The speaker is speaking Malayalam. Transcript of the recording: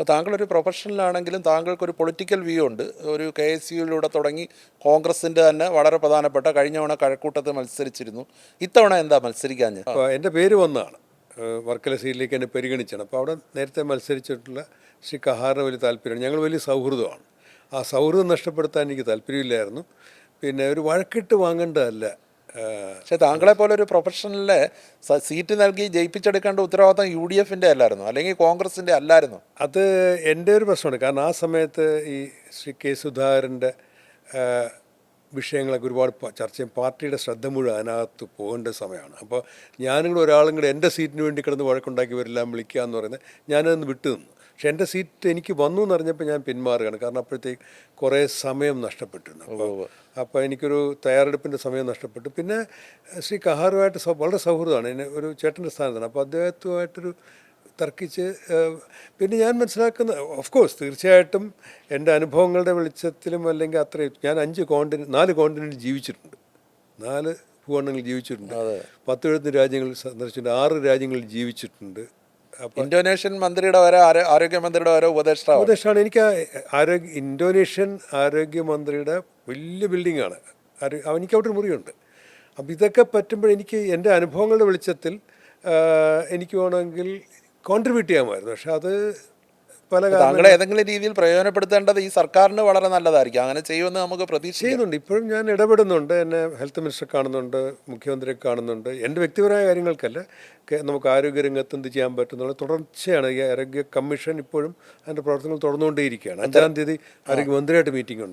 അപ്പോൾ താങ്കളൊരു പ്രൊഫഷണലാണെങ്കിലും താങ്കൾക്കൊരു പൊളിറ്റിക്കൽ വ്യൂ ഉണ്ട്. ഒരു KSUയിലൂടെ തുടങ്ങി കോൺഗ്രസിൻ്റെ തന്നെ വളരെ പ്രധാനപ്പെട്ട കഴിഞ്ഞ തവണ കഴക്കൂട്ടത്ത് മത്സരിച്ചിരുന്നു. ഇത്തവണ എന്താ മത്സരിക്കാഞ്ഞ്? അപ്പോൾ എൻ്റെ പേര് വന്നതാണ്, വർക്കല സീറ്റിലേക്ക് എന്നെ പരിഗണിച്ചാണ്. അപ്പോൾ അവിടെ നേരത്തെ മത്സരിച്ചിട്ടുള്ള ശ്രീ കഹാറിന് വലിയ താല്പര്യമാണ്. ഞങ്ങൾ വലിയ സൗഹൃദമാണ്. ആ സൗഹൃദം നഷ്ടപ്പെടുത്താൻ എനിക്ക് താല്പര്യമില്ലായിരുന്നു. പിന്നെ ഒരു വഴക്കിട്ട് വാങ്ങേണ്ടതല്ല. പക്ഷേ താങ്കളെ പോലെ ഒരു പ്രൊഫഷണലിനെ സീറ്റ് നൽകി ജയിപ്പിച്ചെടുക്കേണ്ട ഉത്തരവാദിത്തം UDFൻ്റെ അല്ലായിരുന്നു, അല്ലെങ്കിൽ കോൺഗ്രസിൻ്റെ അല്ലായിരുന്നു? അത് എൻ്റെ ഒരു പ്രശ്നമാണ്. കാരണം ആ സമയത്ത് ഈ ശ്രീ K. സുധാകരൻ്റെ വിഷയങ്ങളൊക്കെ ഒരുപാട് ചർച്ച ചെയ്യും. പാർട്ടിയുടെ ശ്രദ്ധ മുഴുവൻ അതിനകത്ത് പോകേണ്ട സമയമാണ്. അപ്പോൾ ഞാനും കൂടെ ഒരാളും കൂടെ എൻ്റെ സീറ്റിന് വേണ്ടി കിടന്ന് വഴക്കുണ്ടാക്കിയവരെല്ലാം വിളിക്കുക എന്ന് പറയുന്നത് ഞാനതൊന്ന് വിട്ടു നിന്നു. പക്ഷെ എൻ്റെ സീറ്റ് എനിക്ക് വന്നു എന്നറിഞ്ഞപ്പോൾ ഞാൻ പിന്മാറുകയാണ്. കാരണം അപ്പോഴത്തേക്ക് കുറേ സമയം നഷ്ടപ്പെട്ടിരുന്നു. അപ്പോൾ എനിക്കൊരു തയ്യാറെടുപ്പിൻ്റെ സമയം നഷ്ടപ്പെട്ടു. പിന്നെ ശ്രീ കഹാറുമായിട്ട് വളരെ സൗഹൃദമാണ്. എന്നെ ഒരു ചേട്ടൻ്റെ സ്ഥാനത്താണ്. അപ്പോൾ അദ്ദേഹത്തുമായിട്ടൊരു തർക്കിച്ച് പിന്നെ ഞാൻ മനസ്സിലാക്കുന്ന, ഓഫ് കോഴ്സ് തീർച്ചയായിട്ടും എൻ്റെ അനുഭവങ്ങളുടെ വെളിച്ചത്തിലും അല്ലെങ്കിൽ അത്രയും ഞാൻ 4 കോണ്ടിനെൻ്റ് ജീവിച്ചിട്ടുണ്ട്, 4 ഭൂഖണ്ഡങ്ങളിൽ ജീവിച്ചിട്ടുണ്ട്, 10 രാജ്യങ്ങളിൽ സന്ദർശിച്ചിട്ടുണ്ട്, 6 രാജ്യങ്ങളിൽ ജീവിച്ചിട്ടുണ്ട്. അപ്പോൾ ഇന്തോനേഷ്യൻ മന്ത്രിയുടെ വരെ ആരോഗ്യമന്ത്രിയുടെ വരെ ഉപദേഷ്ടാണ്. എനിക്ക് ഇന്തോനേഷ്യൻ ആരോഗ്യമന്ത്രിയുടെ വലിയ ബിൽഡിങ്ങാണ്. എനിക്ക് അവിടെ ഒരു മുറിയുണ്ട്. അപ്പോൾ ഇതൊക്കെ പറ്റുമ്പോൾ എനിക്ക് എൻ്റെ അനുഭവങ്ങളുടെ വെളിച്ചത്തിൽ എനിക്ക് വേണമെങ്കിൽ കോൺട്രിബ്യൂട്ട് ചെയ്യാമായിരുന്നു. പക്ഷെ അത് താങ്കളെ ഏതെങ്കിലും രീതിയിൽ പ്രയോജനപ്പെടുത്തേണ്ടത് ഈ സർക്കാരിന് വളരെ നല്ലതായിരിക്കും. അങ്ങനെ ചെയ്യുമെന്ന് നമുക്ക് ചെയ്യുന്നുണ്ട്. ഇപ്പോഴും ഞാൻ ഇടപെടുന്നുണ്ട്. എന്നെ ഹെൽത്ത് മിനിസ്റ്റർ കാണുന്നുണ്ട്, മുഖ്യമന്ത്രിയെ കാണുന്നുണ്ട്. എൻ്റെ വ്യക്തിപരമായ കാര്യങ്ങൾക്കല്ല, നമുക്ക് ആരോഗ്യരംഗത്ത് എന്ത് ചെയ്യാൻ പറ്റുന്നുള്ള തുടർച്ചയാണ്. ഈ ആരോഗ്യ കമ്മീഷൻ ഇപ്പോഴും അതിൻ്റെ പ്രവർത്തനങ്ങൾ തുടർന്നുകൊണ്ടേയിരിക്കുകയാണ്. 5-ാം തീയതി ആരോഗ്യമന്ത്രിയായിട്ട് മീറ്റിംഗ് ഉണ്ട്.